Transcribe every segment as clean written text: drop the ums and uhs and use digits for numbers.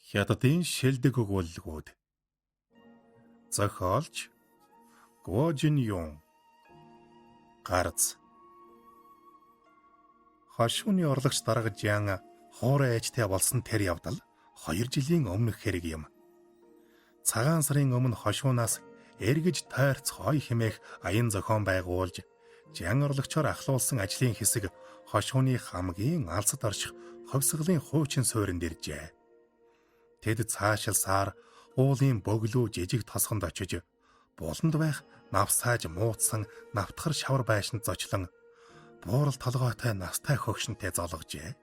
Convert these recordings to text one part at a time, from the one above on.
Хятадын шилдэг өгүүлэлгүүд. Зохиолч Го Жин Юн. Гарц. Хошууны орлогч дарга Жан хоорой ээжтэй болсон тэр явдал 2 жилийн өмнөх хэрэг юм. Цагаан сарын өмнө хошуунаас эргэж тойрц хой хэмээх аян зохион байгуулж Жан орлогчоор ахлуулсан ажлын хэсэг хошууны хамгийн алсад орших ховсголын хуучин суурьнд иржээ. Тэд цаашилсаар уулын бөглөө жижиг тосгонд очиж буланд байх навсааж муудсан навтхар шавар байшинд зочлон буурал толгойтой настай хөгшөнтэй зологжээ.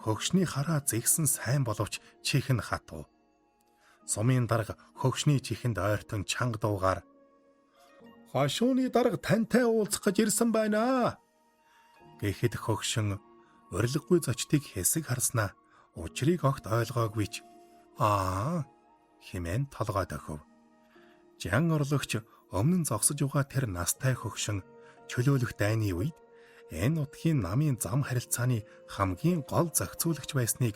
Хөгшний хараа зэгсэн сайн боловч чих нь хатуу. Сумын дарга хөгшний чихэнд ойртон чанга дуугаар "Хошууны дарга тантай уулзах гэж ирсэн байна." Гэхэд хөгшин урилгагүй зочдыг хэсэг харснаа учрыг огт ойлгоогүй ч хэмээн толгой дохив. Жан орлогч өмнө нь зогсож байгаа тэр настай хөгшин чөлөөлөх дайны үед энэ нутгийн намын зам харилцааны хамгийн гол зохицуулагч байсныг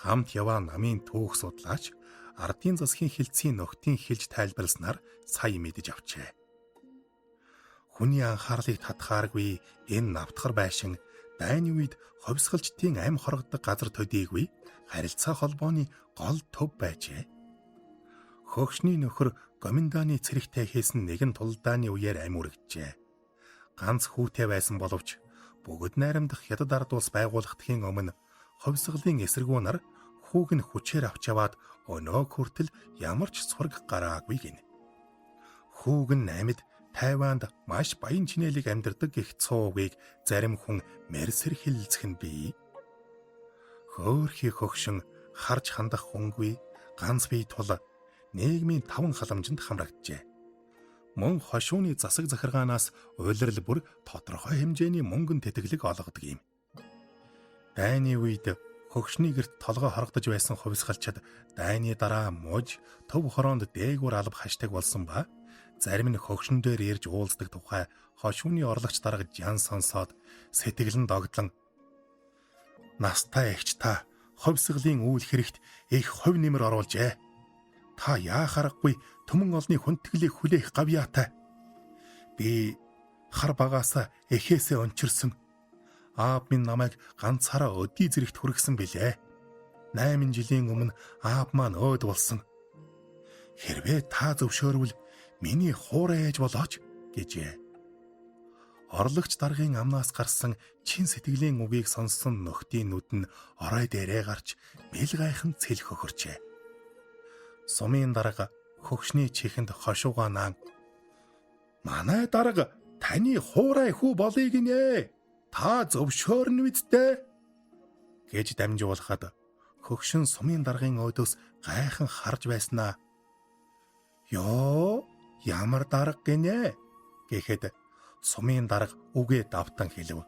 хамт яваа намын түүх судлаач ардын засгийн хилцийн нөхдийн хэлж тайлбарласнаар сая мэдэж авчээ. Хүний анхаарлыг татахааргүй энэ навтхар байшин дайны үед ховсгалчдын амь хорогддог газар төдийгүй харилцаа холбооны гол төв байжээ. Хөгшний нөхөр гоминданы цэрэгтэй хийсэн нэгэн тулдааны үеэр амь үргэжээ. Ганц хүүтэй байсан боловч бүгд найрамдах хятад ард улс байгуулагдахын өмнө ховсгалын эсэргүү нар хүүг нь хүчээр авч яваад өнөө хүртэл ямар ч сураг гараагүй гин. Хүүг нь амьд Тайванд маш баян чинэлэг амьдардаг гэх цуугийг зарим хүн мэрсэр хилцэх нь бий. Хөөхий хөгшин харж хандах хүнгүй ганц бие тул нийгмийн таван халамжинд хамрагджээ. Мөн хошууны засаг захиргаанаас улирал бүр тодорхой хэмжээний мөнгөн тэтгэлэг олгодог юм. Дайны үед хөгшний гэрт толгой хорогдож байсан хувьсгалчид дайны дараа муж төв хороонд дээгүүр алба хашдаг болсон ба зарим нь хөгшин дээр ирж уулздаг тухай хошууны орлогч дарга Жан сонсоод сэтгэл нь догдлон "Настай эгч та хувьсгалын үйл хэрэгт их хувь нэмэр оруулжээ. Та яахаарахгүй төмөн олны хүндэтгэлийг хүлээх гавьяатай. Би хар багаасаа эхээсээ өнчирсөн. Аав минь намайг ганцаараа өдий зэрэгт хүргэсэн билээ. 8 жилийн өмнө аав маань өөд болсон. Хэрвээ та зөвшөөрвөл миний хуурай ээж болооч" гэжээ. Орлогч даргын амнаас гарсан чин сэтгэлийн үгийг сонссон нөхдийн нүд нь орой дээрээ гарч бэл гайхан цэл хөхөрчээ. Сумын дарга хөгшний чихэнд хошуугаа наан "Манай дарга таны хуурай хүү болъё гинэ. Та зөвшөөрнө үсттэй" гэж дамжуулахад хөгшин сумын даргын өөдөөс гайхан харж байснаа "Ёо, ямар дарга гинэ" гэхэд сумын дарга үгээ давтан хэлв.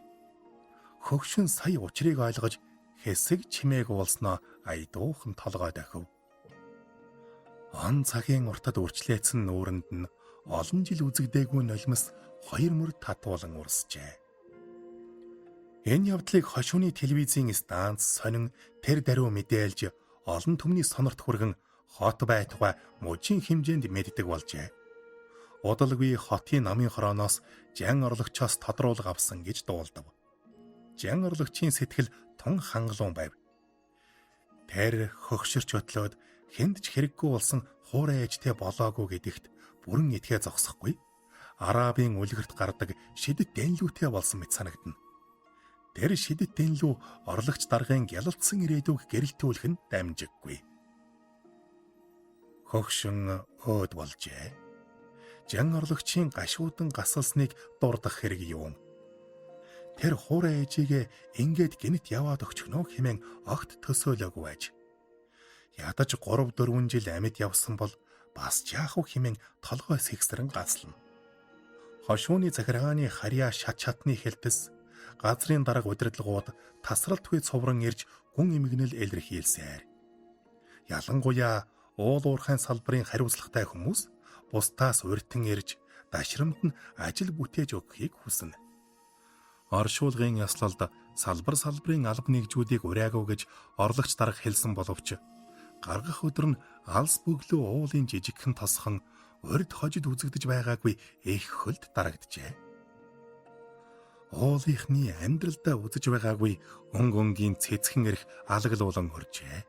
Хөгшин сая учрыг ойлгож хэсэг чимээг уулсноо айдуухан толгой дохив. Он цагийн уртад үрчлээсэн нүүрэнд нь олон жил үзэгдээгүй нулимс 2 мөр татуулан урсжээ. Энэ явдлыг хошууны телевизийн станц сонин тэр даруй мэдээлж олон түмний сонорт хүргэн хот байтугай мужийн хэмжээнд мэддэг болжээ. Удалгүй хотын намын хорооноос Жан орлогчоос тодруулга авсан гэж дуулдав. Жан орлогчийн сэтгэл тун хангалуун байв. Тэр хөгшөрч өтлөөд хэнд ч хэрэггүй болсон хуурай ээжтэй болоогүй гэдэгт бүрэн итгээ зогсохгүй. Арабын үлгэрт гардаг шидэт дэнлүүтэй болсон мэт санагдана. Тэр шидэт дэнлүү орлогч даргын гялалцсан ирээдүг гэрэлтүүлэх нь дамжиггүй. Хөгшин өөд болжээ. Жан орлогчийн гашуудан гасалсныг дурдах хэрэг юм. Тэр хуурай ээжигээ ингээд гинт яваад өгчихнө хэмээн огт төсөөлөөгүй байж. Ядаж 3-4 жил амьд явсан бол бас жаахав хэмээн толгой сэгсрэн гаслана. Хошууны захиргааны харьяа шат шатны хэлтэс газрын дарга удирдлагууд тасралтгүй цувран ирж гүн эмгэнэл илэрхийлсээр. Ялангуяа уул уурхайн салбарын хариуцлагатай хүмүүс бусдаас урьдтан ирж дашрамд нь ажил бүтээж өгөхийг хүснэ. Оршуулгын яслалд салбарын алба нэгжүүдийг ураагүй гэж орлогч дарга хэлсэн боловч гаргах өдөр нь алс бөглөө уулын жижигхэн тосхон урд хожид үзэгдэж байгаагүй их хөлд дарагджээ. Уулынхны амьдралдаа үзэж байгаагүй өнгийн цэцхэн эрх алаглуулан хөржээ.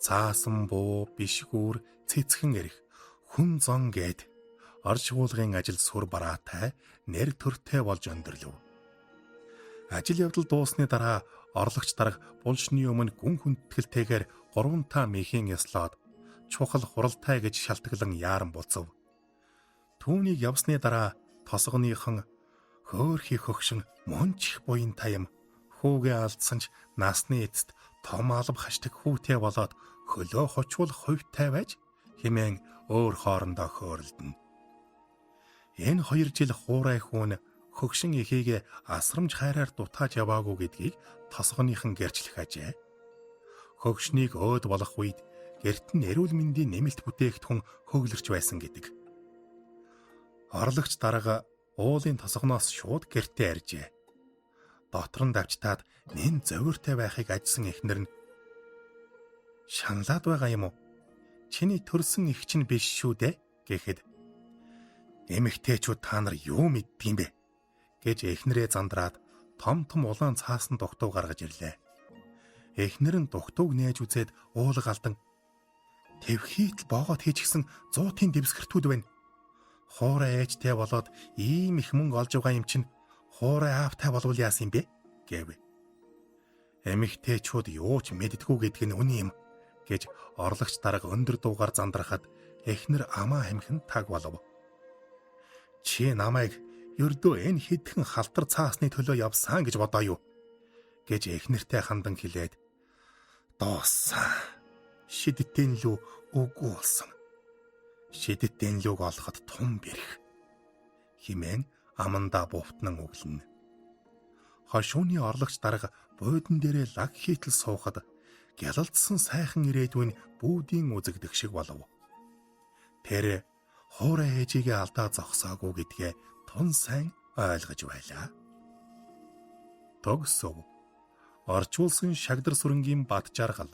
Цаасан буу, бишгүүр, цэцхэн эрх, хүн зон гээд оршуулгын ажил сур бараатай нэр төртэй болж өндөрлөв. Ажил явдал дуусны дараа орлогч дарга булшны өмнө гүн хүндэтгэлтэйгээр 3 та мэхийн яслаад чухал хуралтай гэж шалтгаглан яаран буцав. Түүнийг явсны дараа тосгоныхон хөөхий хөгшин мөнчих буян таям хүүгээ алдсан ч насны эцэст том алба хашдаг хүүтэй болоод хөлөө хочвол хувьтай байж хэмээн өөр хоорондоо хөөрөлдөнө. Энэ 2 жил хуурай хүүн хөгшин эхийгээ асрамж хайраар дутааж яваагүй гэдгийг тосгоныхон гэрчлэх ажээ. Хөгшнийг өөд болох үед гэрт нь эрүүл мэндийн нэмэлт бүтээгдэхүүн хөглөрч байсан гэдэг. Орлогч дарга уулын тосгоноос шууд гэртээ аржээ. Дотор нь давчтаад нэн зовиртой байхыг ажсан эхнэр нь шаналаад байгаа юм уу? Чиний төрсөн их чинь биш шүү дээ гэхэд эмэгтэйчүүд та нар юу мэддэм бэ гэж эхнэрээ зандраад том улаан цаасан дугтуй гаргаж ирлээ. Эхнэр нь дугтуйг нээж үзээд уулга алдан "Тэвхийтэл боогод хийчихсэн 100-ийн дэвсгэртүүд байна. Хуурай ээжтэй болоод ийм их мөнгө олж байгаа юм чинь хуурай аавтай болвол яасан юм бэ?" гэв. Эмэгтэйчүүд юу ч мэддэггүй гэдг нь үнэн юм гэж орлогч дарга өндөр дуугаар зандрахад эхнэр амаа хамхин таг болов. "Чи намайг ердөө энэ хэдхэн халтар цаасны төлөө явсан гэж бодоо юу?" гэж эхнэртэй хандан хэлээд "Дууссан. Шидэттэй лүү үгүй болсон. Шидэттэй лүүг олоход тун бэрх" хэмээн амандаа бувтнан өглөнө. Хошууны орлогч дарга буудан дээрээ лаг хийтэл суухад гялалдсан сайхан ирээдүйн бүүдийн үзэгдэх шиг болов. Тэр хуурай ээжигээ алдаа зогсоогүй гэдгээ тун сайн ойлгож байлаа. Тогсов. Орчуулсан шагдар сүрэнгийн бат жаргал